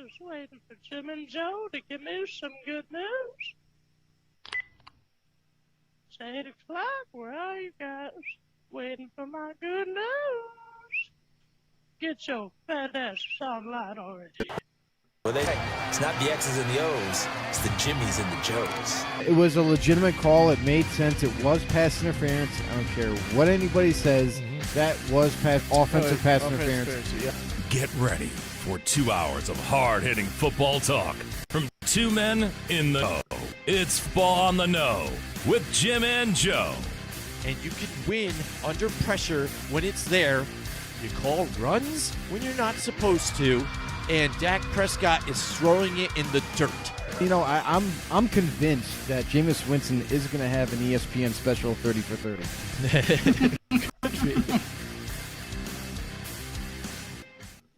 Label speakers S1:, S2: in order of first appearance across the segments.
S1: Just waiting for Jim and Joe to give me some good news. It's 8 o'clock. Where are you guys? Waiting for my good news. Get your fat ass online already.
S2: Well, it's not the X's and the O's. It's the Jimmies and the Joes.
S3: It was a legitimate call. It made sense. It was pass interference. I don't care what anybody says. That was offensive pass interference.
S4: Yeah.
S5: Get ready for 2 hours of hard-hitting football talk from two men in the know. It's Football on the Know with Jim and Joe.
S4: And you can win under pressure when it's there. You call runs when you're not supposed to. And Dak Prescott is throwing it in the dirt.
S3: You know, I'm convinced that Jameis Winston is going to have an ESPN special 30 for 30.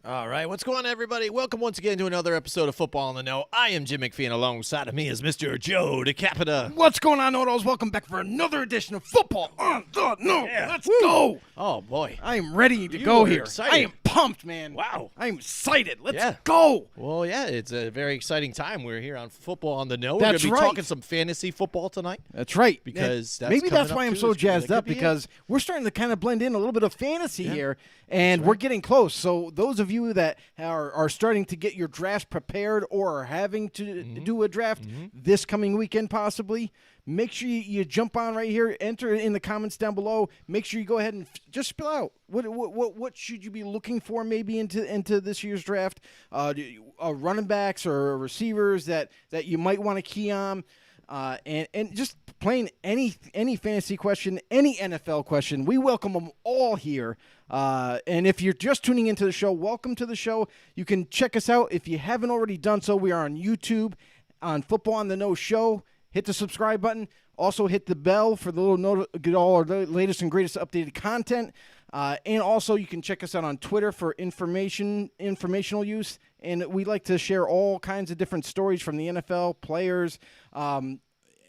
S4: All right, what's going on, everybody? Welcome once again to another episode of Football on the Know. I am Jim McPhee, and alongside of me is Mr. Joe DeCapita.
S6: What's going on, Autos? Welcome back for another edition of Football on the Know.
S4: Yeah.
S6: Let's go.
S4: Oh, boy.
S6: I am ready to
S4: You
S6: go
S4: are
S6: here.
S4: excited.
S6: I am pumped, man.
S4: Wow.
S6: I am excited. Let's
S4: Yeah.
S6: go.
S4: Well, yeah, it's a very exciting time. We're here on Football on the Know. We're
S3: That's
S4: going to be
S3: right.
S4: talking some fantasy football tonight.
S3: That's right.
S4: Because that's
S3: maybe
S4: coming
S3: that's
S4: up
S3: why I'm
S4: too.
S3: so jazzed
S4: That
S3: up,
S4: could be it.
S3: because we're starting to kind of blend in a little bit of fantasy here, and we're getting close. So those of you that are starting to get your drafts prepared or are having to do a draft this coming weekend possibly, make sure you jump on right here, enter in the comments down below. Make sure you go ahead and just spill out what should you be looking for maybe into this year's draft, running backs or receivers that you might want to key on. And just plain any fantasy question, any NFL question, we welcome them all here. And if you're just tuning into the show, welcome to the show. You can check us out if you haven't already done so. We are on YouTube, on Football on the Know Show. Hit the subscribe button. Also hit the bell for the little get all our latest and greatest updated content. And also you can check us out on Twitter for informational use. And we like to share all kinds of different stories from the NFL, players,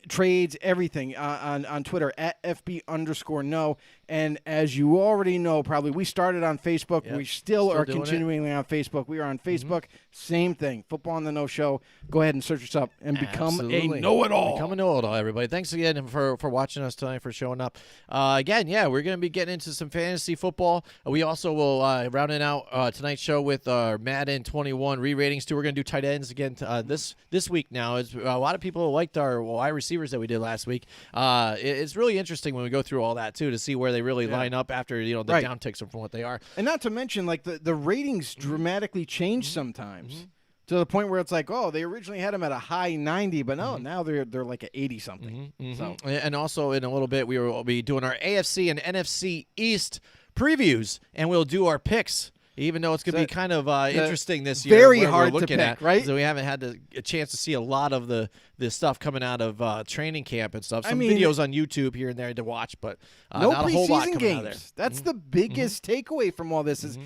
S3: trades, everything on Twitter at FB_know. And as you already know, probably, we started on Facebook.
S4: Yep.
S3: We still are
S4: doing
S3: continuing on Facebook. We are on Facebook. Same thing. Football on the Know Show. Go ahead and search us up and become
S4: Absolutely.
S3: a know-it-all.
S4: Become a know-it-all, everybody. Thanks again for watching us tonight, for showing up. Again, we're going to be getting into some fantasy football. We also will rounding out tonight's show with our Madden 21 re-ratings, too. We're going to do tight ends again this week now. A lot of people liked our wide receivers that we did last week. It's really interesting when we go through all that, too, to see where they really line up after the downticks from what they are.
S3: And not to mention, like, the ratings dramatically change sometimes. To the point where it's like, oh, they originally had them at a high 90, but no, now they're like at 80-something. So,
S4: and also in a little bit, we will be doing our AFC and NFC East previews, and we'll do our picks. Even though it's going to be kind of interesting this year.
S3: Very
S4: where
S3: hard
S4: we're
S3: to
S4: looking
S3: pick,
S4: at,
S3: right?
S4: So we haven't had a chance to see a lot of the stuff coming out of training camp and stuff. Some
S3: I mean,
S4: videos on YouTube here and there to watch, but
S3: no
S4: not a whole lot
S3: preseason
S4: coming
S3: games.
S4: out of there.
S3: That's the biggest takeaway from all this is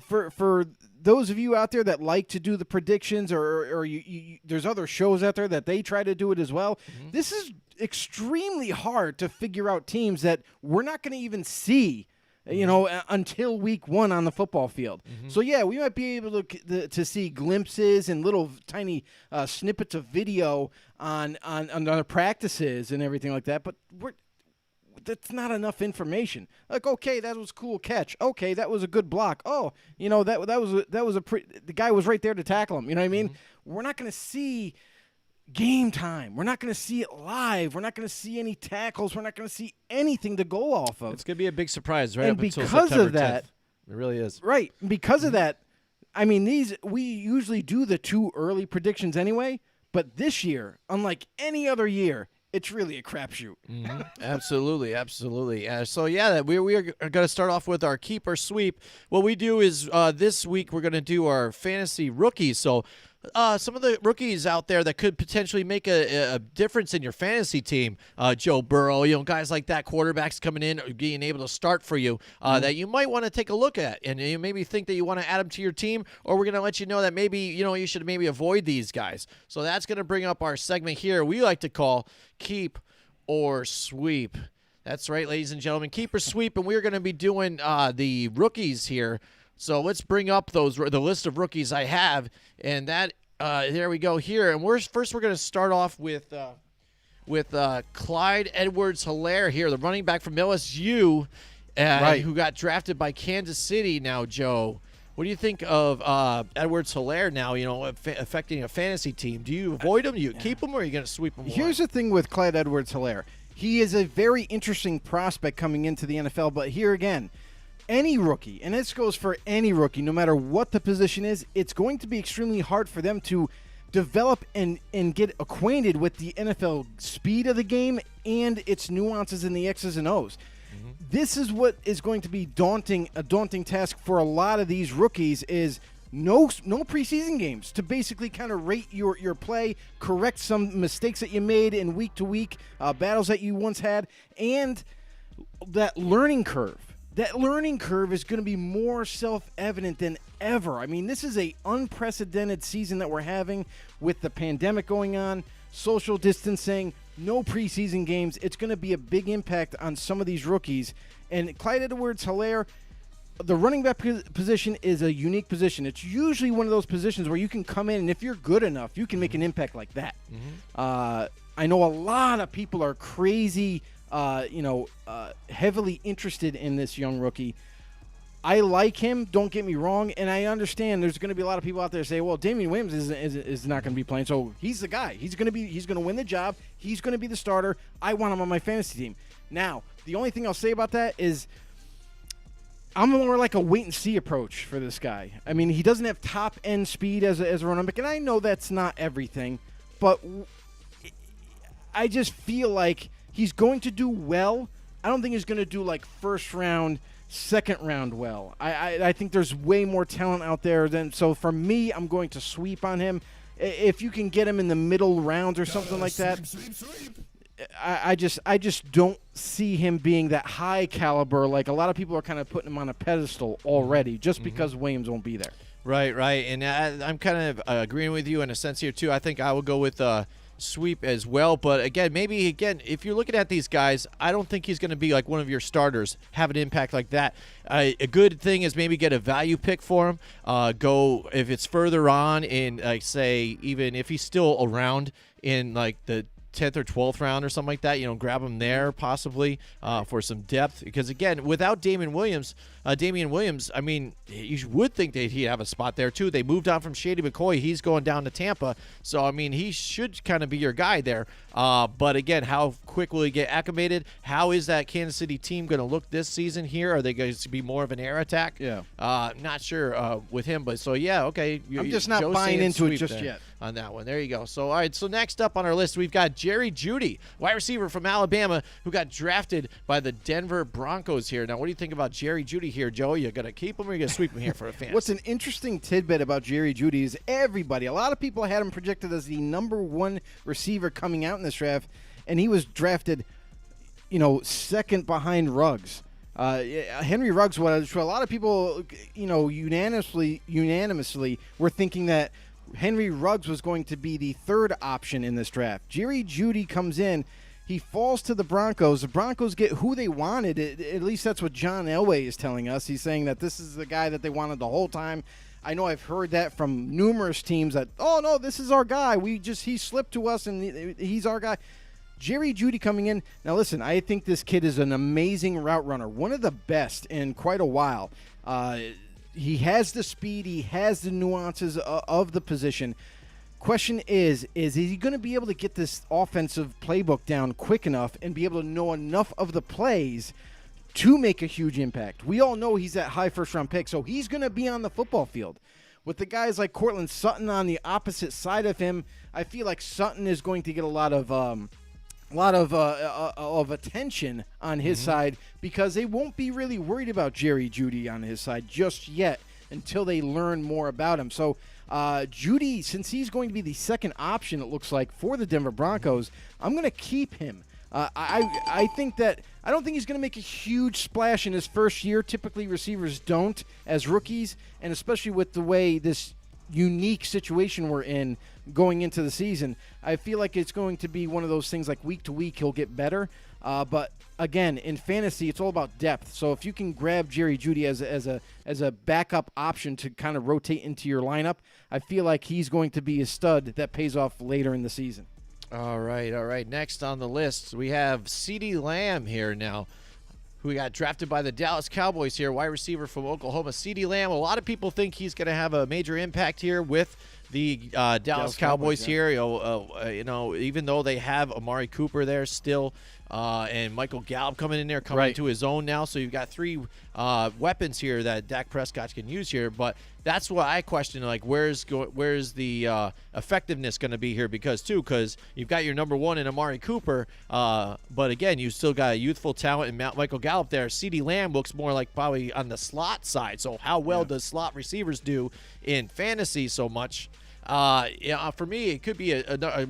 S3: for those of you out there that like to do the predictions, or you there's other shows out there that they try to do it as well. This is extremely hard to figure out teams that we're not going to even see, until week 1 on the football field. So, we might be able to see glimpses and little tiny snippets of video on our practices and everything like that, but that's not enough information. Like, okay, that was a cool catch. Okay, that was a good block. Oh, the guy was right there to tackle him. You know what I mean? We're not going to see game time. We're not going to see it live. We're not going to see any tackles. We're not going to see anything to go off of.
S4: It's going to be a big surprise, right?
S3: And
S4: up until
S3: because
S4: September
S3: of that,
S4: 10th. It really is.
S3: Right. Because of that, I mean, we usually do the 2 early predictions anyway, but this year, unlike any other year, it's really a crapshoot.
S4: Absolutely. We are going to start off with our keeper sweep. What we do is this week we're going to do our fantasy rookies. So some of the rookies out there that could potentially make a difference in your fantasy team, Joe Burrow, guys like that, quarterbacks coming in, being able to start for you, that you might want to take a look at, and you maybe think that you want to add them to your team, or we're going to let you know that maybe, you should maybe avoid these guys. So that's going to bring up our segment here we like to call Keep or Sweep. That's right, ladies and gentlemen, Keep or Sweep, and we're going to be doing the rookies here So let's bring up the list of rookies I have, and that there we go here. And we're going to start off with Clyde EdwardsHelaire here, the running back from LSU, who got drafted by Kansas City. Now, Joe, what do you think of EdwardsHelaire now, affecting a fantasy team? Do you avoid him? Do you keep him, or are you going to sweep him away?
S3: Here's the thing with Clyde EdwardsHelaire. He is a very interesting prospect coming into the NFL, but here again, any rookie, and this goes for any rookie, no matter what the position is, it's going to be extremely hard for them to develop and get acquainted with the NFL speed of the game and its nuances in the X's and O's. This is what is going to be a daunting task for a lot of these rookies is no preseason games to basically kind of rate your play, correct some mistakes that you made in week-to-week battles that you once had, and that learning curve. That learning curve is going to be more self-evident than ever. I mean, this is an unprecedented season that we're having with the pandemic going on, social distancing, no preseason games. It's going to be a big impact on some of these rookies. And Clyde EdwardsHelaire, the running back position is a unique position. It's usually one of those positions where you can come in, and if you're good enough, you can make an impact like that. I know a lot of people are crazy, heavily interested in this young rookie. I like him, don't get me wrong, and I understand there's going to be a lot of people out there say, well, Damian Williams is not going to be playing, so he's the guy. He's going to win the job. He's going to be the starter. I want him on my fantasy team. Now, the only thing I'll say about that is I'm more like a wait-and-see approach for this guy. I mean, he doesn't have top-end speed as a running back, and I know that's not everything, but I just feel like he's going to do well. I don't think he's going to do like first round, second round well. I think there's way more talent out there than so. For me, I'm going to sweep on him. If you can get him in the middle rounds or something like that, I just don't see him being that high caliber. Like a lot of people are kind of putting him on a pedestal already, just because Williams won't be there. Right, and I'm kind of agreeing with you in a sense here too. I think I will go with sweep as well, but again, if you're looking at these guys, I don't think he's going to be like one of your starters, have an impact like that. A good thing is maybe get a value pick for him. Go if it's further on in, like, say, even if he's still around in like the 10th or 12th round or something like that, grab him there possibly for some depth. Because again, without Damian Williams, I mean, you would think that he'd have a spot there too. They moved on from Shady McCoy. He's going down to Tampa. So, I mean, he should kind of be your guy there. But again, how quick will he get acclimated? How is that Kansas City team going to look this season here? Are they going to be more of an air attack? Yeah. Not sure with him. But so, yeah, okay. I'm just not buying into it just yet.
S4: On that one. There you go. So, all right. So, next up on our list, we've got Jeudy, wide receiver from Alabama, who got drafted by the Denver Broncos here. Now, what do you think about Jeudy here, Joe? You going to keep him or you going to sweep him here for a fan?
S3: What's an interesting tidbit about Jeudy is a lot of people had him projected as the number one receiver coming out in this draft, and he was drafted, second behind Ruggs. Henry Ruggs was a lot of people, unanimously were thinking that Henry Ruggs was going to be the third option in this draft. Jeudy comes in. He falls to the Broncos. The Broncos get who they wanted. At least that's what John Elway is telling us. He's saying that this is the guy that they wanted the whole time. I know I've heard that from numerous teams that, oh, no, this is our guy. He slipped to us, and he's our guy. Jeudy coming in. Now, listen, I think this kid is an amazing route runner, one of the best in quite a while. He has the speed. He has the nuances of the position. Question is he going to be able to get this offensive playbook down quick enough and be able to know enough of the plays to make a huge impact? We all know he's that high first-round pick, so he's going to be on the football field. With the guys like Cortland Sutton on the opposite side of him, I feel like Sutton is going to get a lot of attention on his side because they won't be really worried about Jeudy on his side just yet until they learn more about him. So Jeudy, since he's going to be the second option, it looks like, for the Denver Broncos, I'm going to keep him. I don't think he's going to make a huge splash in his first year. Typically, receivers don't as rookies, and especially with the way this unique situation we're in going into the season. I feel like it's going to be one of those things like week to week he'll get better. But again, in fantasy, it's all about depth. So if you can grab Jerry Jeudy as a backup option to kind of rotate into your lineup, I feel like he's going to be a stud that pays off later in the season.
S4: All right. Next on the list, we have CeeDee Lamb here now, who got drafted by the Dallas Cowboys here, wide receiver from Oklahoma. CeeDee Lamb, a lot of people think he's going to have a major impact here with the Dallas Cowboys here. Even though they have Amari Cooper there still, and Michael Gallup coming in there, coming into his own now. So you've got three weapons here that Dak Prescott can use here. But that's what I question, like, where's the effectiveness going to be here? Because you've got your number one in Amari Cooper, but again, you still got a youthful talent in Michael Gallup there. CeeDee Lamb looks more like probably on the slot side. So how well does slot receivers do in fantasy so much? For me, it could be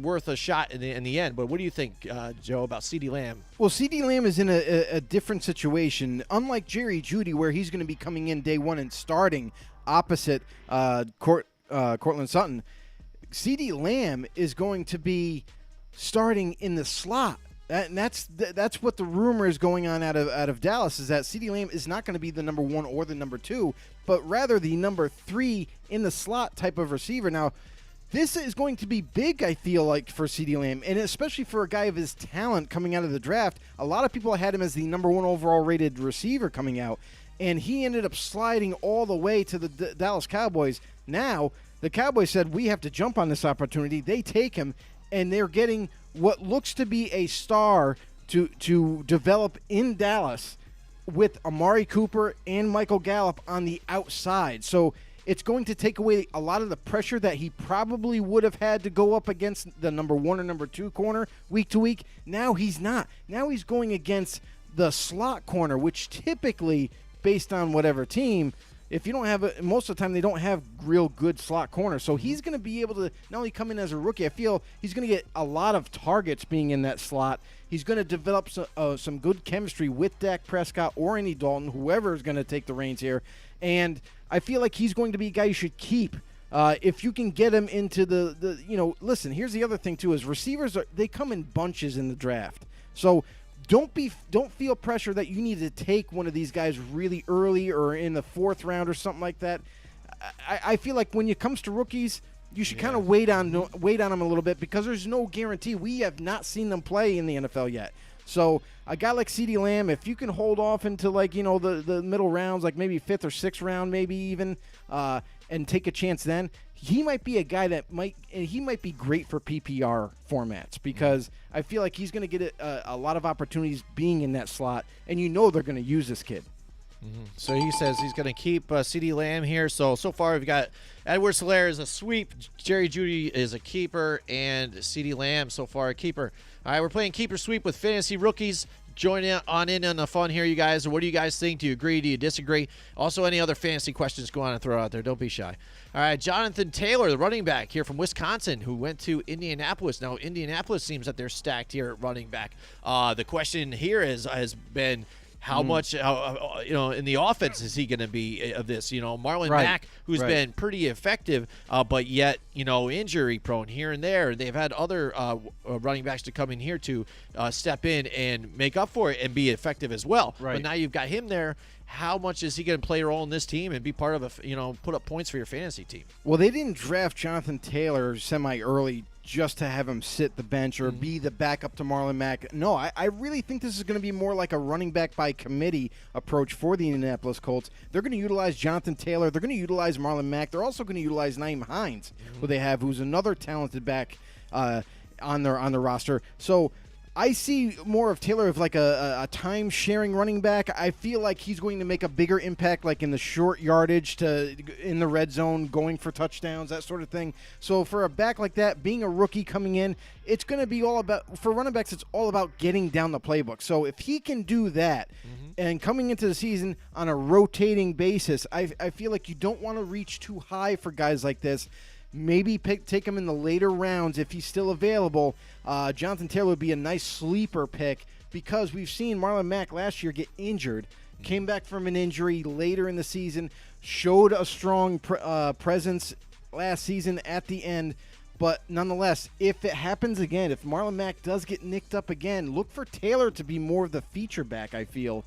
S4: worth a shot in the end. But what do you think, Joe, about CeeDee Lamb?
S3: Well, CeeDee Lamb is in a different situation. Unlike Jerry Jeudy, where he's going to be coming in day one and starting opposite Cortland Sutton, CeeDee Lamb is going to be starting in the slot. And that's what the rumor is going on out of Dallas, is that CeeDee Lamb is not going to be the number one or the number two, but rather the number three in the slot type of receiver. Now, this is going to be big, I feel like, for CeeDee Lamb, and especially for a guy of his talent coming out of the draft. A lot of people had him as the number one overall rated receiver coming out, and he ended up sliding all the way to the Dallas Cowboys. Now, the Cowboys said, we have to jump on this opportunity. They take him, and they're getting what looks to be a star to develop in Dallas with Amari Cooper and Michael Gallup on the outside. So it's going to take away a lot of the pressure that he probably would have had to go up against the number one or number two corner week to week. Now he's not. Now he's going against the slot corner, which typically, based on whatever team, if you don't have most of the time they don't have real good slot corners. So he's going to be able to not only come in as a rookie, I feel he's going to get a lot of targets being in that slot. He's going to develop some good chemistry with Dak Prescott or Andy Dalton, whoever is going to take the reins here. And I feel like he's going to be a guy you should keep. If you can get him into listen, here's the other thing too, is receivers, they come in bunches in the draft. So don't feel pressure that you need to take one of these guys really early or in the fourth round or something like that. I feel like when it comes to rookies, you should kind of wait on them a little bit, because there's no guarantee. We have not seen them play in the NFL yet. So a guy like CeeDee Lamb, if you can hold off into the middle rounds, like maybe fifth or sixth round, maybe even, and take a chance then, he might be a guy that might be great for PPR formats, because I feel like he's going to get a lot of opportunities being in that slot, and they're going to use this kid.
S4: So he says he's going to keep CeeDee Lamb here. So far we've got EdwardsHelaire is a sweep, Jerry Jeudy is a keeper, and CeeDee Lamb so far a keeper. All right, we're playing keeper sweep with fantasy rookies. Join in on the fun here, you guys. What do you guys think? Do you agree? Do you disagree? Also, any other fantasy questions, go on and throw out there. Don't be shy. All right, Jonathan Taylor, the running back here from Wisconsin, who went to Indianapolis. Now, Indianapolis seems that they're stacked here at running back. The question here has been, how much, in the offense is he going to be of this? Marlon Mack, who's been pretty effective, but yet, injury prone here and there. They've had other running backs to come in here to step in and make up for it and be effective as well. Right. But now you've got him there. How much is he going to play a role in this team and be part of put up points for your fantasy team?
S3: Well, they didn't draft Jonathan Taylor semi-early just to have him sit the bench or be the backup to Marlon Mack. No, I really think this is going to be more like a running back by committee approach for the Indianapolis Colts. They're going to utilize Jonathan Taylor. They're going to utilize Marlon Mack. They're also going to utilize Nyheim Hines, who they have, who's another talented back on their roster. So I see more of Taylor of like a time-sharing running back. I feel like he's going to make a bigger impact, like in the short yardage in the red zone, going for touchdowns, that sort of thing. So for a back like that, being a rookie coming in, it's going to be all about, for running backs, it's all about getting down the playbook. So if he can do that, and coming into the season on a rotating basis, I feel like you don't want to reach too high for guys like this. Maybe take him in the later rounds if he's still available. Jonathan Taylor would be a nice sleeper pick, because we've seen Marlon Mack last year get injured, came back from an injury later in the season, showed a strong presence last season at the end. But nonetheless, if it happens again, if Marlon Mack does get nicked up again, look for Taylor to be more of the feature back, I feel,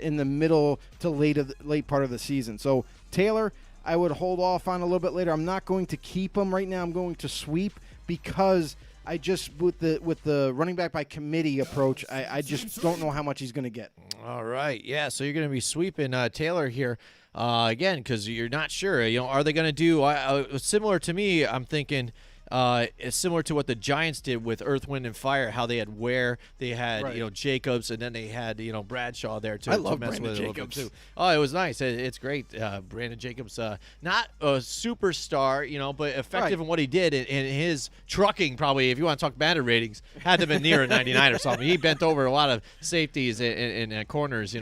S3: in the middle to late part of the season. So Taylor, I would hold off on a little bit later. I'm not going to keep him right now. I'm going to sweep because I just, with the running back by committee approach, I just don't know how much he's going to get.
S4: All right. Yeah, so you're going to be sweeping Taylor here. Again, because you're not sure, are they going to do similar to me? I'm thinking it's similar to what the Giants did with Earth, Wind, and Fire. How they had Ware, they had Jacobs, and then they had Bradshaw there too.
S3: I love
S4: mess
S3: Brandon
S4: with it
S3: Jacobs
S4: too. Oh, it was nice. It's great. Brandon Jacobs, not a superstar, but effective in what he did. And his trucking, probably, if you want to talk MADDEN ratings, had to have been near a 99 or something. He bent over a lot of safeties and corners,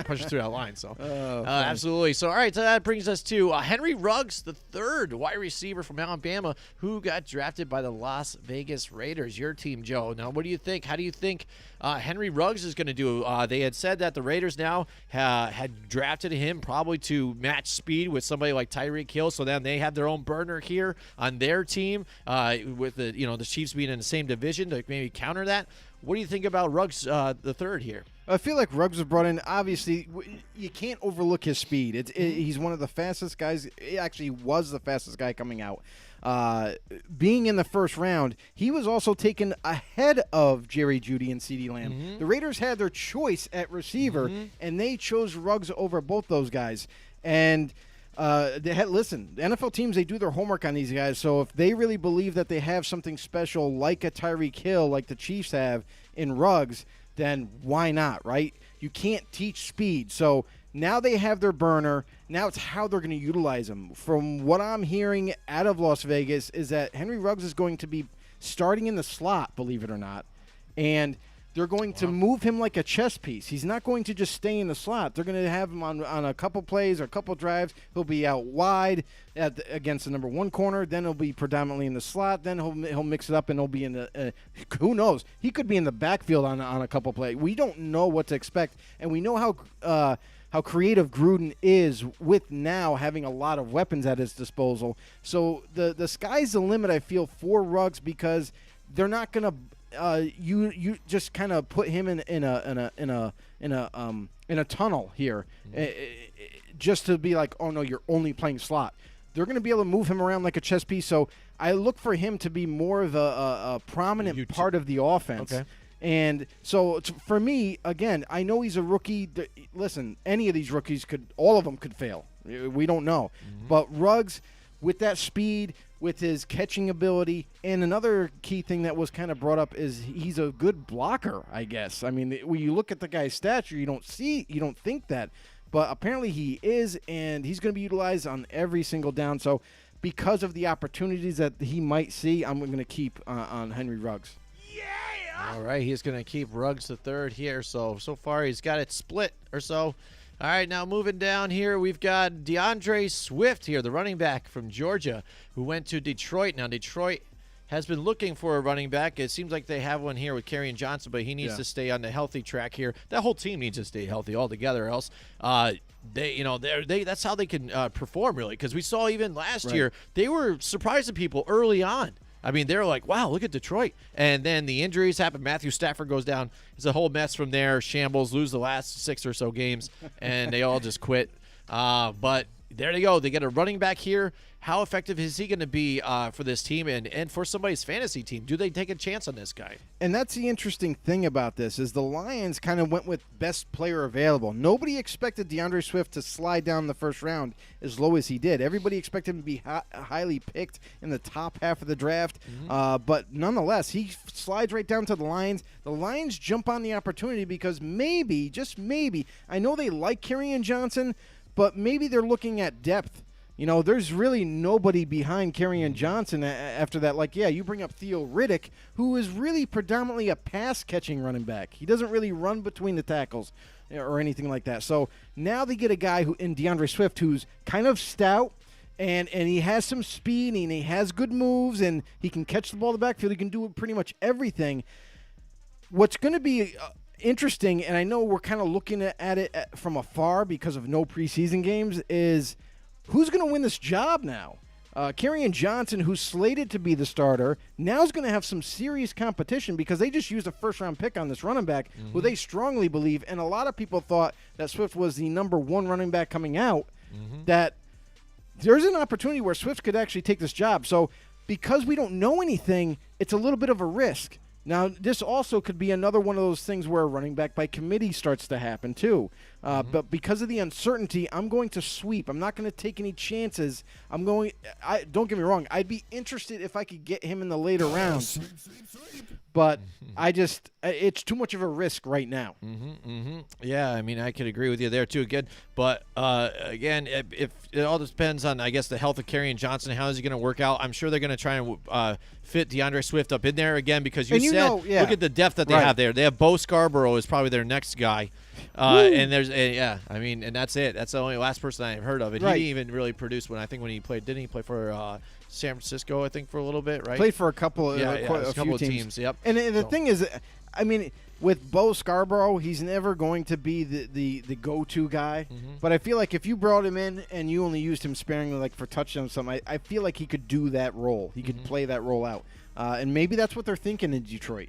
S4: pushing through that line. So absolutely. So all right, so that brings us to Henry Ruggs, the third wide receiver from Alabama, who got drafted by the Las Vegas Raiders, your team, Joe. Now, what do you think? How do you think Henry Ruggs is going to do? They had said that the Raiders now had drafted him probably to match speed with somebody like Tyreek Hill, so then they have their own burner here on their team with the Chiefs being in the same division to maybe counter that. What do you think about Ruggs, the third here?
S3: I feel like Ruggs was brought in. Obviously, you can't overlook his speed. He's one of the fastest guys. He actually was the fastest guy coming out. Being in the first round, he was also taken ahead of Jerry Jeudy and CeeDee Lamb.
S4: Mm-hmm.
S3: The Raiders had their choice at receiver, and they chose Ruggs over both those guys. And listen, the NFL teams, they do their homework on these guys. So if they really believe that they have something special like a Tyreek Hill, like the Chiefs have in Ruggs, then why not, right? You can't teach speed. So now they have their burner. Now it's how they're going to utilize him. From what I'm hearing out of Las Vegas is that Henry Ruggs is going to be starting in the slot, believe it or not. And they're going to move him like a chess piece. He's not going to just stay in the slot. They're going to have him on a couple plays or a couple drives. He'll be out wide against the number one corner. Then he'll be predominantly in the slot. Then he'll mix it up and he'll be in the who knows? He could be in the backfield on a couple plays. We don't know what to expect, and we know how creative Gruden is with now having a lot of weapons at his disposal. So the sky's the limit, I feel, for Ruggs, because they're not going to you just kind of put him in a tunnel here, just to be like, oh no, you're only playing slot. They're going to be able to move him around like a chess piece. So I look for him to be more of a prominent part of the offense.
S4: Okay.
S3: And so for me, again, I know he's a rookie. Listen, any of these rookies all of them could fail. We don't know. But Ruggs, with that speed, with his catching ability, and another key thing that was kind of brought up is he's a good blocker, I guess. I mean, when you look at the guy's stature, you don't think that. But apparently he is, and he's going to be utilized on every single down. So because of the opportunities that he might see, I'm going to keep on Henry Ruggs.
S4: All right, he's going to keep Ruggs the third here. So far he's got it split or so. All right, now moving down here, we've got DeAndre Swift here, the running back from Georgia, who went to Detroit. Now, Detroit has been looking for a running back. It seems like they have one here with Kerryon Johnson, but he needs to stay on the healthy track here. That whole team needs to stay healthy altogether, else that's how they can perform, really, because we saw even last year they were surprising people early on. I mean, they're like, wow, look at Detroit. And then the injuries happen. Matthew Stafford goes down. It's a whole mess from there. Shambles, lose the last 6 or so games, and they all just quit. But there they go. They get a running back here. How effective is he going to be for this team and for somebody's fantasy team? Do they take a chance on this guy?
S3: And that's the interesting thing about this is the Lions kind of went with best player available. Nobody expected DeAndre Swift to slide down the first round as low as he did. Everybody expected him to be highly picked in the top half of the draft. But nonetheless, he slides right down to the Lions. The Lions jump on the opportunity because maybe, just maybe, I know they like Kerryon Johnson, but maybe they're looking at depth. You know, there's really nobody behind Kerryon Johnson after that. Like, yeah, you bring up Theo Riddick, who is really predominantly a pass-catching running back. He doesn't really run between the tackles or anything like that. So now they get a guy in DeAndre Swift who's kind of stout, and he has some speed, and he has good moves, and he can catch the ball in the backfield. He can do pretty much everything. What's going to be interesting, and I know we're kind of looking at it from afar because of no preseason games, is – who's going to win this job now? Kerryon Johnson, who's slated to be the starter, now is going to have some serious competition because they just used a first-round pick on this running back who they strongly believe, and a lot of people thought that Swift was the number 1 running back coming out, that there's an opportunity where Swift could actually take this job. So because we don't know anything, it's a little bit of a risk. Now, this also could be another one of those things where a running back by committee starts to happen too. But because of the uncertainty, I'm going to sweep. I'm not going to take any chances. Don't get me wrong. I'd be interested if I could get him in the later rounds. But it's too much of a risk right now.
S4: Yeah, I mean, I could agree with you there too. Again, but again, if it all depends on, I guess, the health of Kerryon Johnson. How is he going to work out? I'm sure they're going to try and fit DeAndre Swift up in there again because look at the depth that they have there. They have Bo Scarborough is probably their next guy. And there's and that's it. That's the only last person I've heard of it. He didn't even really produce when he played. Didn't he play for San Francisco? I think for a little bit, right?
S3: Played for a couple of
S4: a couple of teams. Yep.
S3: And the thing is, I mean, with Bo Scarborough, he's never going to be the go-to guy. But I feel like if you brought him in and you only used him sparingly, like for touchdowns or something, I feel like he could do that role. He could play that role out. And maybe that's what they're thinking in Detroit.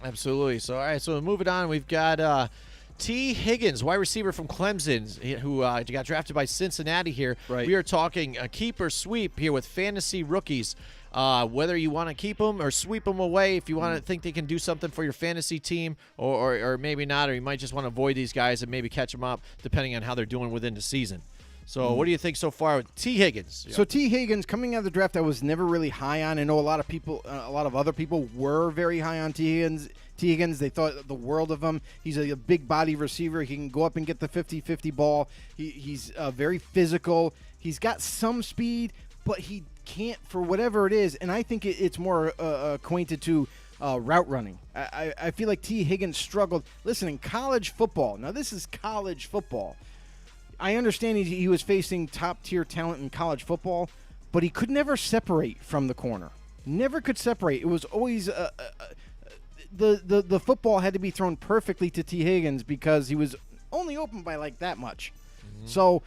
S4: Absolutely. So, all right, so moving on, we've got T. Higgins, wide receiver from Clemson, who got drafted by Cincinnati here.
S3: Right.
S4: We are talking a keep or sweep here with fantasy rookies. Whether you want to keep them or sweep them away, if you want to think they can do something for your fantasy team, or maybe not, or you might just want to avoid these guys and maybe catch them up depending on how they're doing within the season. So what do you think so far with T. Higgins?
S3: So T. Higgins, coming out of the draft, I was never really high on. I know a lot of other people were very high on T. Higgins. They thought the world of him. He's a big body receiver. He can go up and get the 50-50 ball. He's very physical. He's got some speed, but he can't for whatever it is. And I think it's more acquainted to route running. I feel like T. Higgins struggled. Listen, in college football, now this is college football. I understand he was facing top-tier talent in college football, but he could never separate from the corner. Never could separate. It was always the football had to be thrown perfectly to T. Higgins because he was only open by like that much. So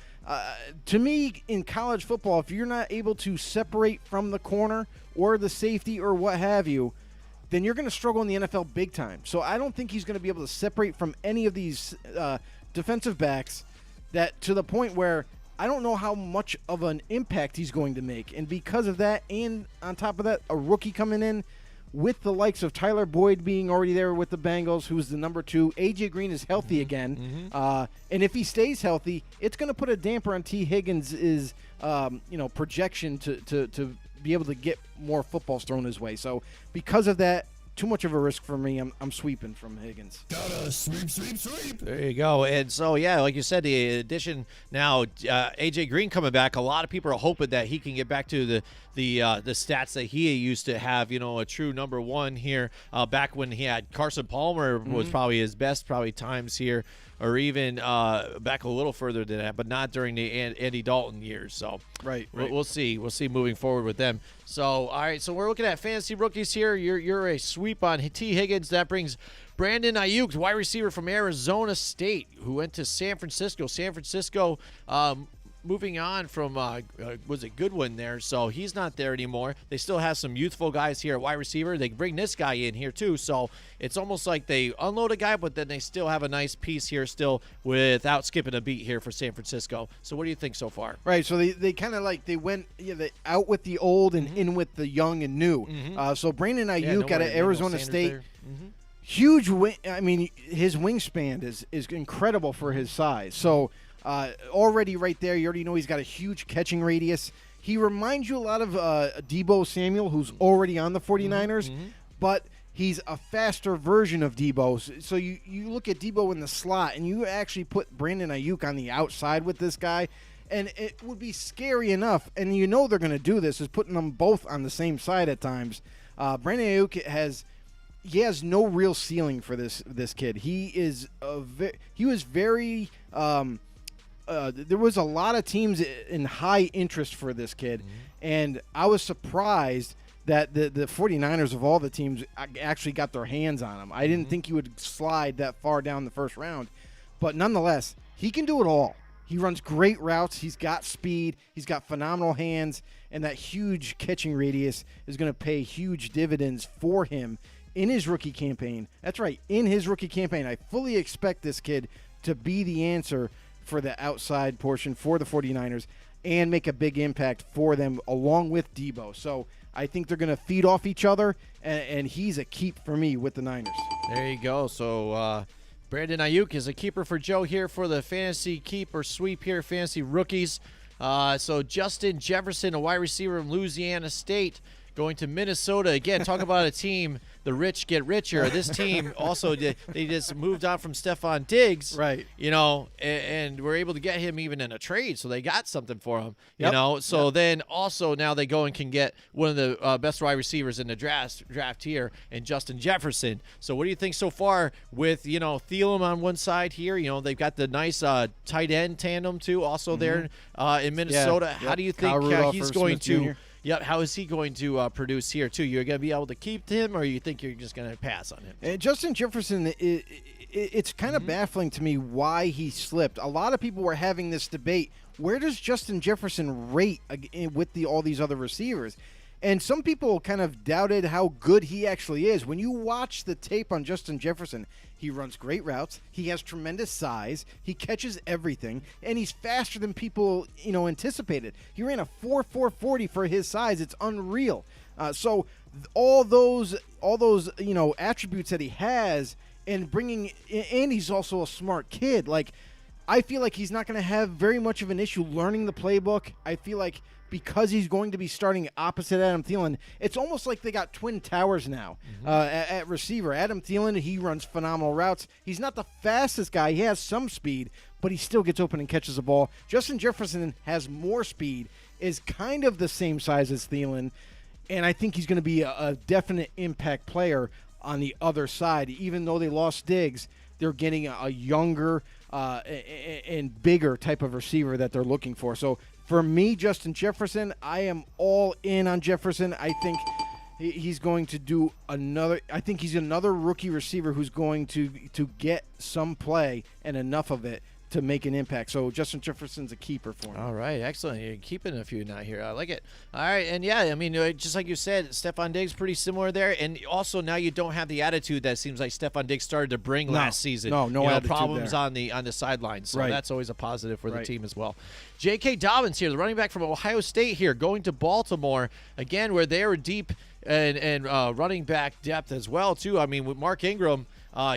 S3: to me, in college football, if you're not able to separate from the corner or the safety or what have you, then you're going to struggle in the NFL big time. So I don't think he's going to be able to separate from any of these defensive backs, that to the point where I don't know how much of an impact he's going to make. And because of that, and on top of that, a rookie coming in with the likes of Tyler Boyd being already there with the Bengals, who's the number 2. A.J. Green is healthy again. And if he stays healthy, it's going to put a damper on T. Higgins' projection to be able to get more footballs thrown his way. So because of that, too much of a risk for me. I'm sweeping from Higgins.
S5: Gotta sweep.
S4: There you go. And so, yeah, like you said, the addition now, A.J. Green coming back, a lot of people are hoping that he can get back to the stats that he used to have, a true number 1 here back when he had Carson Palmer was probably his best times here, or even back a little further than that, but not during the Andy Dalton years. So
S3: right.
S4: We'll see moving forward with them. So, all right, so we're looking at fantasy rookies here. You're a sweep on T. Higgins. That brings Brandon Aiyuk, wide receiver from Arizona State, who went to San Francisco. Moving on from, was it Goodwin there? So he's not there anymore. They still have some youthful guys here at wide receiver. They bring this guy in here too. So it's almost like they unload a guy, but then they still have a nice piece here still without skipping a beat here for San Francisco. So what do you think so far?
S3: Right. So they kind of like they went they out with the old and in with the young and new. So Brandon Aiyuk out of Arizona State. Huge wing. I mean, his wingspan is incredible for his size. So already right there, you already know he's got a huge catching radius. He reminds you a lot of Deebo Samuel, who's already on the 49ers, but he's a faster version of Deebo. So you look at Deebo in the slot, and you actually put Brandon Aiyuk on the outside with this guy, and it would be scary enough, and they're going to do this, is putting them both on the same side at times. Brandon Aiyuk has no real ceiling for this kid. He was very there was a lot of teams in high interest for this kid, and I was surprised that the 49ers of all the teams actually got their hands on him. I didn't think he would slide that far down the first round, but nonetheless, he can do it all. He runs great routes. He's got speed. He's got phenomenal hands, and that huge catching radius is going to pay huge dividends for him in his rookie campaign. That's right, in his rookie campaign. I fully expect this kid to be the answer for the outside portion for the 49ers and make a big impact for them along with Debo. So I think they're going to feed off each other, and he's a keep for me with the Niners.
S4: There you go. So Brandon Aiyuk is a keeper for Joe here for the fantasy keeper sweep here, fantasy rookies. So Justin Jefferson, a wide receiver from Louisiana State, going to Minnesota. Again, talk about a team, the rich get richer. This team also, they just moved on from Stephon Diggs.
S3: Right.
S4: You know, and we're able to get him even in a trade, so they got something for him. You know, so then also now they go and can get one of the best wide receivers in the draft here, and Justin Jefferson. So what do you think so far with, you know, Thielen on one side here? You know, they've got the nice tight end tandem too also there in Minnesota. How do you think he's going to – Yep, how is he going to produce here, too? You're going to be able to keep him, or you think you're just going to pass on him?
S3: Justin Jefferson, it's kind of baffling to me why he slipped. A lot of people were having this debate. Where does Justin Jefferson rate with all these other receivers? And some people kind of doubted how good he actually is. When you watch the tape on Justin Jefferson, he runs great routes. He has tremendous size. He catches everything, and he's faster than people, you know, anticipated. He ran a 4.40 for his size. It's unreal. So all those you know attributes that he has, and he's also a smart kid. Like, I feel like he's not going to have very much of an issue learning the playbook. I feel like because he's going to be starting opposite Adam Thielen, it's almost like they got twin towers now at receiver. Adam Thielen, he runs phenomenal routes. He's not the fastest guy. He has some speed, but he still gets open and catches the ball. Justin Jefferson has more speed, is kind of the same size as Thielen, and I think he's going to be a definite impact player on the other side. Even though they lost Diggs, they're getting a younger and bigger type of receiver that they're looking for. So for me, Justin Jefferson, I am all in on Jefferson. I think he's going to do another. I think he's another rookie receiver who's going to get some play and enough of it to make an impact. So Justin Jefferson's a keeper for me.
S4: All right, excellent. You're keeping a few now here. I like it. All right, and yeah, I mean, just like you said, Stephon Diggs pretty similar there, and also now you don't have the attitude that seems like Stephon Diggs started to bring last season.
S3: No attitude
S4: problems
S3: there.
S4: on the sidelines. So
S3: right.
S4: That's always a positive for the team as well. J.K. Dobbins here, the running back from Ohio State here, going to Baltimore again, where they were deep and running back depth as well too. I mean, with Mark Ingram.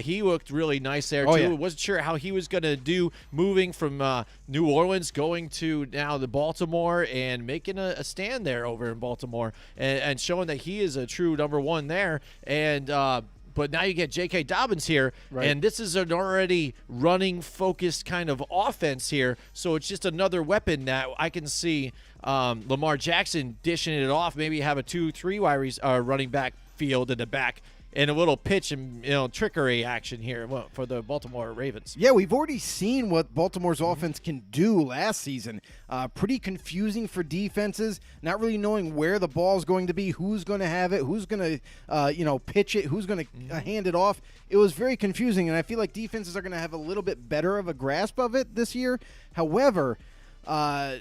S4: He looked really nice there, too.
S3: Yeah.
S4: Wasn't sure how he was going to do moving from New Orleans going to now the Baltimore and making a stand there over in Baltimore and showing that he is a true number one there. And but now you get J.K. Dobbins here, and this is an already running-focused kind of offense here, so it's just another weapon that I can see Lamar Jackson dishing it off, maybe have a 2-3 wide running back field in the back, and a little pitch and trickery action here for the Baltimore Ravens.
S3: Yeah, we've already seen what Baltimore's offense can do last season. Pretty confusing for defenses, not really knowing where the ball's going to be, who's going to have it, who's going to pitch it, who's going to hand it off. It was very confusing, and I feel like defenses are going to have a little bit better of a grasp of it this year. However, a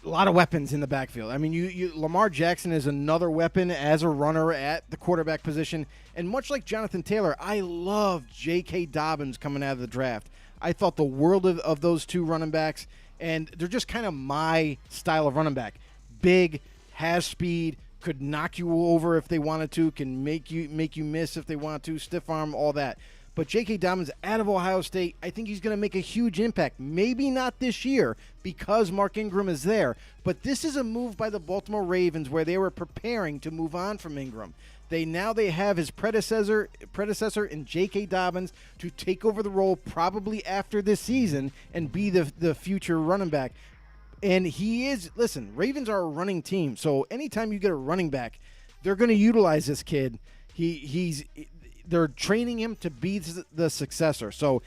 S3: lot of weapons in the backfield. I mean, Lamar Jackson is another weapon as a runner at the quarterback position. And much like Jonathan Taylor, I love J.K. Dobbins coming out of the draft. I thought the world of those two running backs, and they're just kind of my style of running back. Big, has speed, could knock you over if they wanted to, can make you miss if they want to, stiff arm, all that. But J.K. Dobbins out of Ohio State, I think he's going to make a huge impact. Maybe not this year because Mark Ingram is there. But this is a move by the Baltimore Ravens where they were preparing to move on from Ingram. They have his predecessor in J.K. Dobbins to take over the role probably after this season and be the future running back. And he is, listen, Ravens are a running team. So anytime you get a running back, they're going to utilize this kid. They're training him to be the successor. So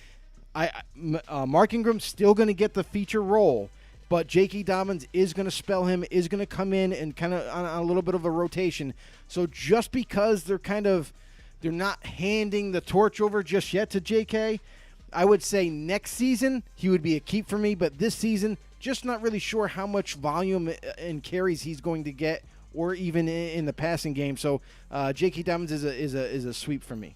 S3: Mark Ingram's still going to get the feature role, but J.K. Dobbins is going to spell him, is going to come in and kind of on a little bit of a rotation. So just because they're not handing the torch over just yet to J.K., I would say next season he would be a keep for me, but this season, just not really sure how much volume and carries he's going to get, or even in the passing game. So J.K. Dobbins is a sweep for me.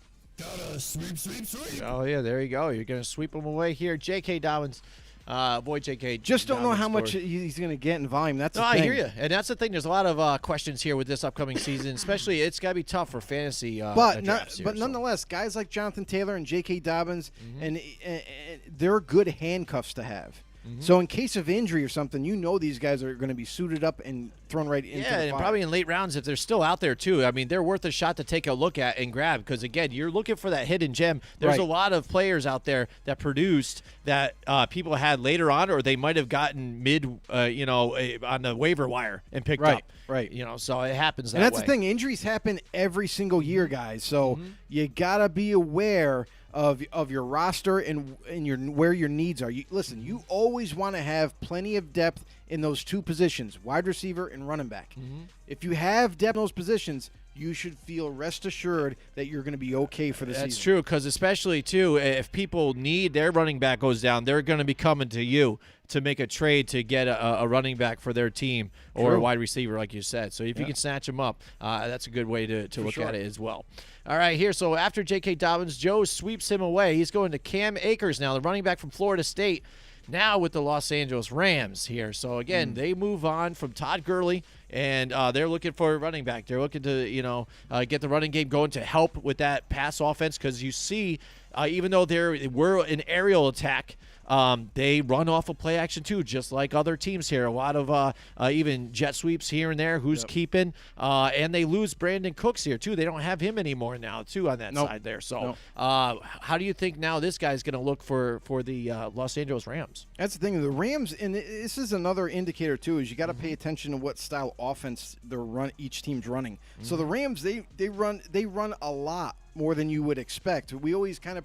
S5: Sweep.
S4: Oh, yeah, there you go. You're going to sweep him away here. J.K. Dobbins. Boy, J.K.
S3: Just don't know how much
S4: scored.
S3: he's going to get in volume. That's the
S4: No,
S3: thing.
S4: I hear you. And that's the thing. There's a lot of questions here with this upcoming season, especially it's got to be tough for fantasy drafts here,
S3: nonetheless, guys like Jonathan Taylor and J.K. Dobbins, and they're good handcuffs to have. So in case of injury or something, these guys are going to be suited up and thrown right into the fire.
S4: and probably in late rounds if they're still out there too. I mean, they're worth a shot to take a look at and grab because, again, you're looking for that hidden gem. There's a lot of players out there that produced that people had later on, or they might have gotten mid, on the waiver wire and picked up.
S3: Right.
S4: So it happens that way.
S3: And that's the thing. Injuries happen every single year, guys. So you got to be aware of your roster and where your needs are. Listen, you always want to have plenty of depth in those two positions, wide receiver and running back. If you have depth in those positions, you should feel rest assured that you're going to be okay for the season.
S4: That's true, because especially, too, if people need their running back goes down, they're going to be coming to you to make a trade to get a running back for their team or a wide receiver, like you said. So if you can snatch them up, that's a good way to look at it as well. All right, here. So after J.K. Dobbins, Joe sweeps him away. He's going to Cam Akers now, the running back from Florida State, now with the Los Angeles Rams here. So, again, they move on from Todd Gurley, and they're looking for a running back. They're looking to, get the running game going to help with that pass offense because you see, even though they were an aerial attack, they run off of play action too, just like other teams here. A lot of even jet sweeps here and there. Who's keeping? And they lose Brandon Cooks here too. They don't have him anymore now too on that side there. So how do you think now this guy's going to look for the Los Angeles Rams?
S3: That's the thing. The Rams, and this is another indicator too, is you got to pay attention to what style offense each team's running. So the Rams, they run a lot more than you would expect. We always kind of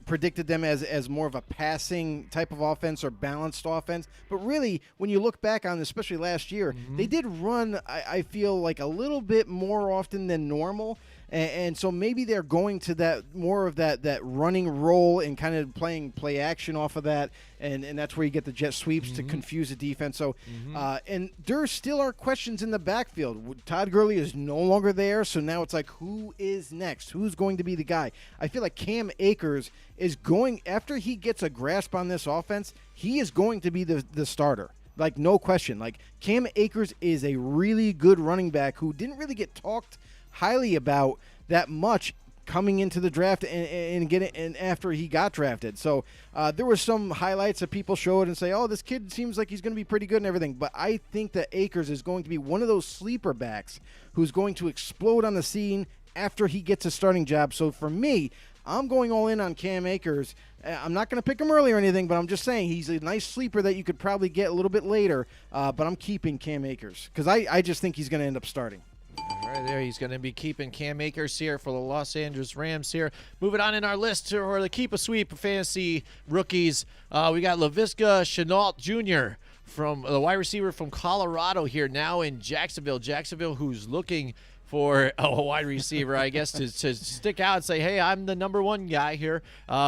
S3: predicted them as more of a passing type of offense or balanced offense. But really, when you look back on, especially last year, they did run, I feel like, a little bit more often than normal. And so maybe they're going to that more of that running role and kind of playing play action off of that, and that's where you get the jet sweeps to confuse the defense. So, and there still are questions in the backfield. Todd Gurley is no longer there, so now it's like, who is next? Who's going to be the guy? I feel like Cam Akers is going, after he gets a grasp on this offense, he is going to be the starter. Like, no question. Like, Cam Akers is a really good running back who didn't really get talked highly about that much coming into the draft and after he got drafted. So there were some highlights that people showed and say, oh, this kid seems like he's going to be pretty good and everything. But I think that Akers is going to be one of those sleeper backs who's going to explode on the scene after he gets a starting job. So for me, I'm going all in on Cam Akers. I'm not going to pick him early or anything, but I'm just saying he's a nice sleeper that you could probably get a little bit later. But I'm keeping Cam Akers because I just think he's going to end up starting.
S4: All right, there he's going to be keeping Cam Akers here for the Los Angeles Rams here. Moving on in our list for the Keep a Sweep fantasy rookies, we got Laviska Shenault Jr. from the wide receiver from Colorado here now in Jacksonville. Jacksonville, who's looking for a wide receiver, I guess, to stick out and say, hey, I'm the number one guy here.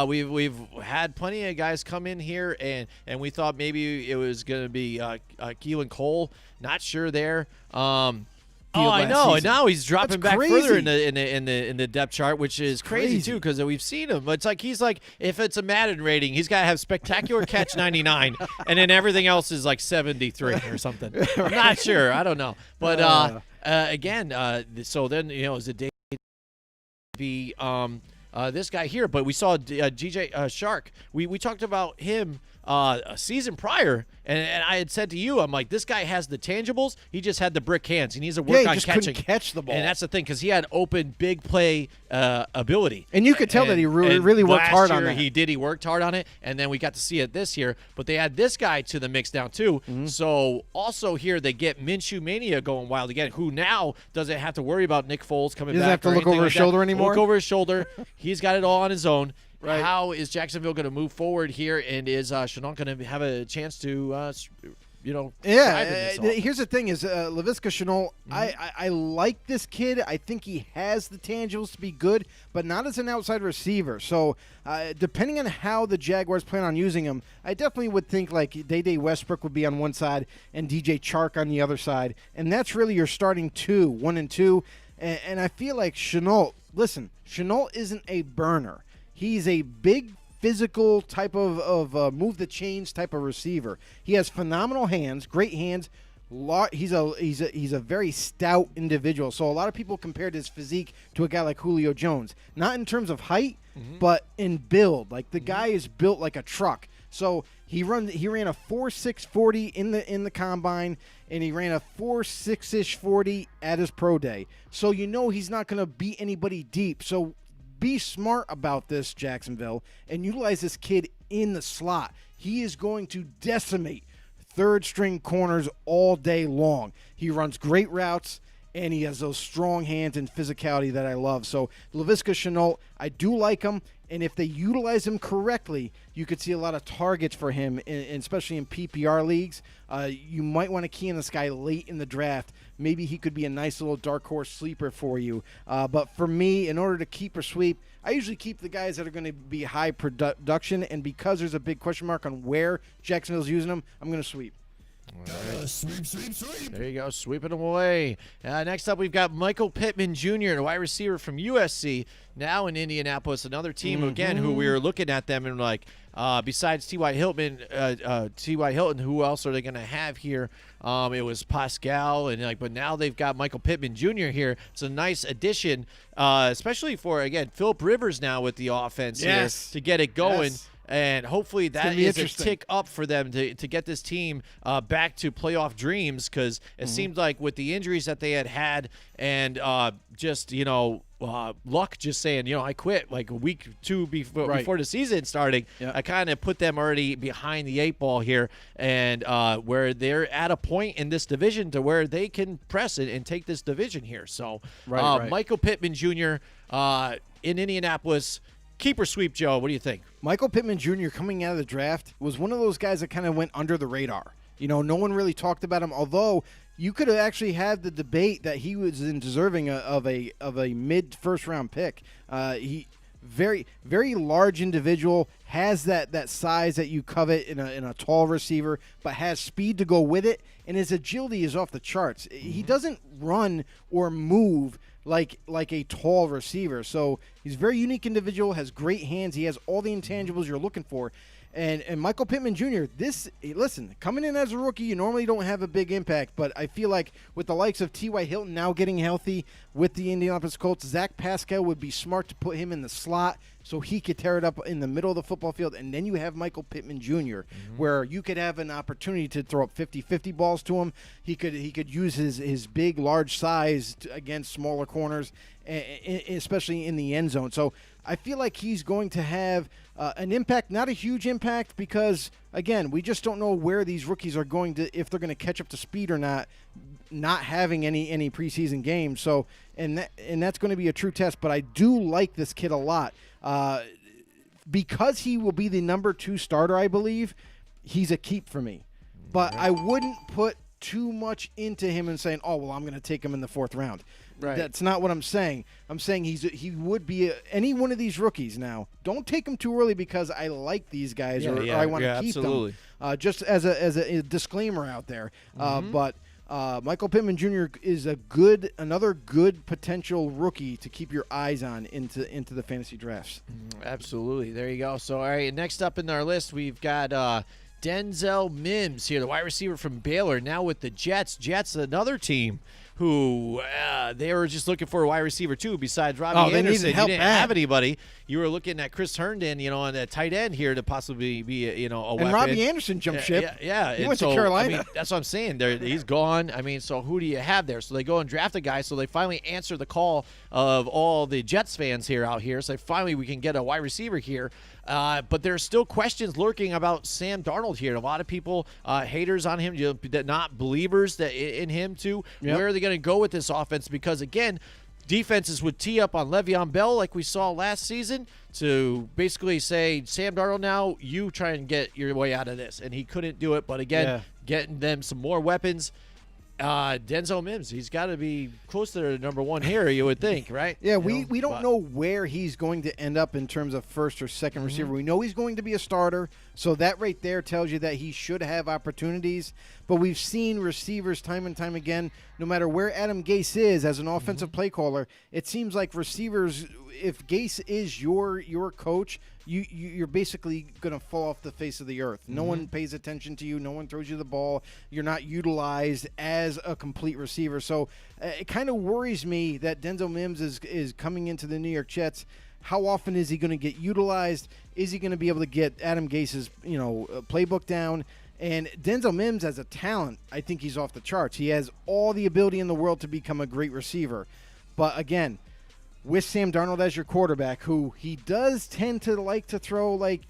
S4: We've had plenty of guys come in here, and we thought maybe it was going to be Keelan Cole. Not sure there. I know, and now he's dropping back further in the depth chart, which is crazy too, because we've seen him. It's like he's like, if it's a MADDEN rating, he's got to have spectacular catch 99, and then everything else is like 73 or something. I'm not sure, I don't know, but again, so then is it be this guy here? But we saw DJ Shark. We talked about him a season prior, and I had said to you, I'm like, this guy has the tangibles. He just had the brick hands. He needs to work on catching.
S3: Couldn't catch the ball,
S4: and that's the thing, because he had open big play ability,
S3: and you could tell that he really worked hard on that.
S4: He did. He worked hard on it, and then we got to see it this year. But they add this guy to the mix now too. So also here they get Minshew Mania going wild again, who now doesn't have to worry about Nick Foles coming back.
S3: He doesn't have to look over his shoulder anymore.
S4: Look over his shoulder. He's got it all on his own.
S3: Right.
S4: How is Jacksonville going to move forward here, and is Shenault going to have a chance to driving
S3: Yeah,
S4: this offense.
S3: here's the thing is Laviska Shenault, I like this kid. I think he has the tangibles to be good, but not as an outside receiver. So depending on how the Jaguars plan on using him, I definitely would think like Day Westbrook would be on one side and DJ Chark on the other side. And that's really your starting 1 and 2. And I feel like Shenault, listen, Shenault isn't a burner. He's a big physical type of move the chains type of receiver. He has phenomenal hands, great hands. He's a very stout individual. So a lot of people compared his physique to a guy like Julio Jones, not in terms of height, but in build. Like the guy is built like a truck. So he ran a 4.6 40 in the combine, and he ran a 4.6-ish 40 at his pro day. So he's not going to beat anybody deep. So be smart about this, Jacksonville, and utilize this kid in the slot. He is going to decimate third-string corners all day long. He runs great routes, and he has those strong hands and physicality that I love. So Laviska Shenault, I do like him, and if they utilize him correctly, you could see a lot of targets for him, especially in PPR leagues. You might want to key in this guy late in the draft. Maybe he could be a nice little dark horse sleeper for you. But for me, in order to keep or sweep, I usually keep the guys that are going to be high production, and because there's a big question mark on where Jacksonville's using them, I'm going to sweep.
S4: Right. Sweep. There you go, sweeping them away. Next up, we've got Michael Pittman Jr., the wide receiver from USC, now in Indianapolis. Another team, again, who we were looking at them and like, besides T.Y. Hilton, who else are they going to have here? It was Pascal, and but now they've got Michael Pittman Jr. here. It's a nice addition, especially for, again, Phillip Rivers now with the offense here to get it going.
S3: Yes.
S4: And hopefully that is a tick up for them to get this team back to playoff dreams, because it seemed like with the injuries that they had and just, luck just saying, I quit like a week or two before the season starting, I kind of put them already behind the 8 ball here, and where they're at a point in this division to where they can press it and take this division here. So Michael Pittman Jr. In Indianapolis. Keep or sweep, Joe? What do you think?
S3: Michael Pittman Jr. coming out of the draft was one of those guys that kind of went under the radar. No one really talked about him, although you could have actually had the debate that he was deserving of a mid first round pick. He very, very large individual, has that size that you covet in a tall receiver, but has speed to go with it, and his agility is off the charts. He doesn't run or move like a tall receiver. So he's a very unique individual, has great hands. He has all the intangibles you're looking for. And Michael Pittman Jr., listen, coming in as a rookie, you normally don't have a big impact, but I feel like with the likes of T.Y. Hilton now getting healthy with the Indianapolis Colts, Zach Pascal would be smart to put him in the slot so he could tear it up in the middle of the football field. And then you have Michael Pittman Jr., where you could have an opportunity to throw up 50-50 balls to him. He could use his big, large size against smaller corners, especially in the end zone. So I feel like he's going to have an impact, not a huge impact, because, again, we just don't know where these rookies are going to, if they're going to catch up to speed or not having any preseason games. So, and that's going to be a true test. But I do like this kid a lot. Because he will be the number 2 starter, I believe, he's a keep for me. But I wouldn't put too much into him and saying, oh, well, I'm going to take him in the 4th round. Right. That's not what I'm saying. I'm saying he would be any one of these rookies now. Don't take him too early because I like these guys or I want to keep them. Just as a disclaimer out there. But Michael Pittman Jr. is another good potential rookie to keep your eyes on into the fantasy drafts.
S4: Absolutely. There you go. So, all right, next up in our list, we've got Denzel Mims here, the wide receiver from Baylor, now with the Jets. Jets, another team who they were just looking for a wide receiver too, besides Robbie Anderson. You didn't have anybody. You were looking at Chris Herndon, on a tight end here to possibly be, a weapon.
S3: And Robbie Anderson jumped ship.
S4: Yeah.
S3: He went to Carolina.
S4: That's what I'm saying. He's gone. So who do you have there? So they go and draft a guy. So they finally answer the call of all the Jets fans out here. So finally we can get a wide receiver here. But there's still questions lurking about Sam Darnold here. A lot of people, haters on him, not believers in him too. Yep. Where are they going to go with this offense? Because, again, defenses would tee up on Le'Veon Bell like we saw last season to basically say, Sam Darnold, now you try and get your way out of this. And he couldn't do it. But again, getting them some more weapons. Denzel Mims, he's got to be close to the number one here, you would think, right?
S3: Yeah, we don't know where he's going to end up in terms of first or second receiver. We know he's going to be a starter, so that right there tells you that he should have opportunities. But we've seen receivers time and time again, no matter where Adam Gase is as an offensive play caller, it seems like receivers, if Gase is your coach, you're basically going to fall off the face of the earth. No one pays attention to you. No one throws you the ball. You're not utilized as a complete receiver. So it kind of worries me that Denzel Mims is coming into the New York Jets. How often is he going to get utilized? Is he going to be able to get Adam Gase's playbook down? And Denzel Mims as a talent, I think he's off the charts. He has all the ability in the world to become a great receiver. But again, with Sam Darnold as your quarterback, who he does tend to like to throw like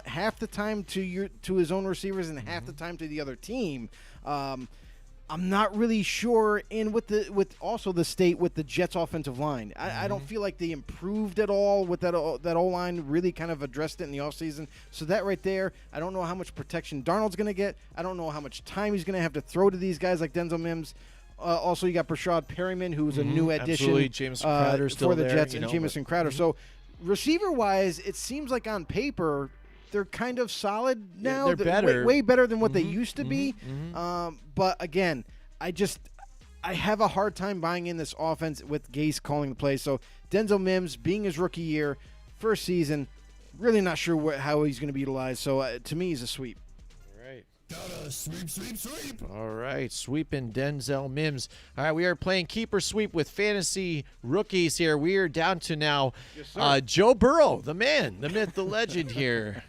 S3: half the time to his own receivers and half the time to the other team, I'm not really sure. And with also the state with the Jets offensive line, I don't feel like they improved at all with that O-line. Really kind of addressed it in the offseason. So that right there, I don't know how much protection Darnold's going to get. I don't know how much time he's going to have to throw to these guys like Denzel Mims. Also, you got Brashad Perryman, who's a new addition
S4: Jamison Crowder still
S3: for the
S4: there,
S3: Jets, and Jamison Crowder. So, receiver-wise, it seems like on paper they're kind of solid now.
S4: They're better.
S3: Way better than what they used to be. But, again, I have a hard time buying in this offense with Gase calling the plays. So, Denzel Mims, being his rookie year, first season, really not sure how he's going to be utilized. So, to me, he's a sweep.
S5: Gotta sweep.
S4: All right, sweeping Denzel Mims. All right, we are playing Keeper Sweep with fantasy rookies here. We are down to now Joe Burrow, the man, the myth, the legend here.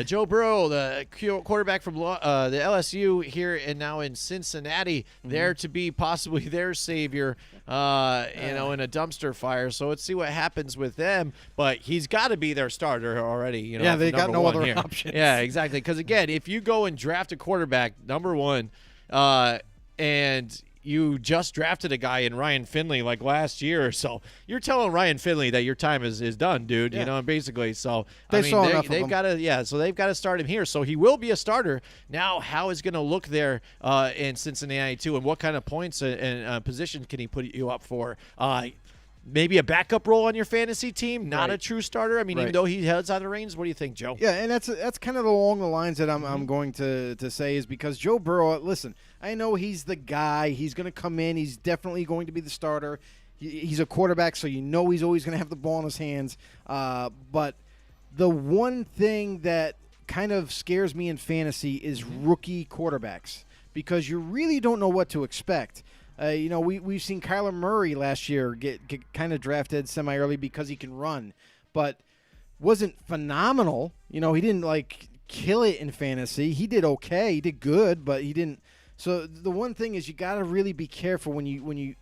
S4: Joe Burrow, the quarterback from the LSU here and now in Cincinnati, there to be possibly their savior, in a dumpster fire. So let's see what happens with them. But he's got to be their starter already.
S3: They got no other options.
S4: Yeah, exactly. Because, again, if you go and draft a quarterback, number one, and you just drafted a guy in Ryan Finley like last year or so, you're telling Ryan Finley that your time is done, dude.
S3: Yeah.
S4: Basically. So
S3: they've
S4: got to so they've got to start him here. So he will be a starter. Now, how is going to look there in Cincinnati too, and what kind of points and position can he put you up for? Maybe a backup role on your fantasy team, not a true starter. Even though he heads out of the reins, what do you think, Joe?
S3: Yeah, and that's kind of along the lines that I'm going to say is because Joe Burrow, listen, I know he's the guy. He's going to come in. He's definitely going to be the starter. He's a quarterback, so he's always going to have the ball in his hands. But the one thing that kind of scares me in fantasy is rookie quarterbacks because you really don't know what to expect. We've seen Kyler Murray last year get kind of drafted semi-early because he can run, but wasn't phenomenal. He didn't kill it in fantasy. He did okay. He did good, but he didn't. So the one thing is you got to really be careful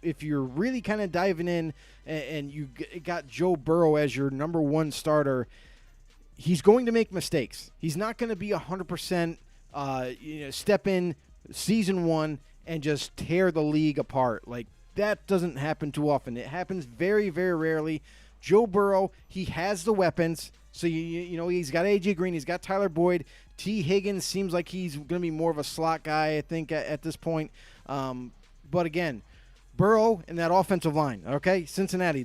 S3: if you're really kind of diving in and you got Joe Burrow as your number one starter. He's going to make mistakes. He's not going to be 100%. Step in season one and just tear the league apart. That doesn't happen too often. It happens very, very rarely. Joe Burrow, he has the weapons. So, he's got A.J. Green. He's got Tyler Boyd. T. Higgins seems like he's going to be more of a slot guy, I think, at this point. But, again, Burrow and that offensive line, okay? Cincinnati,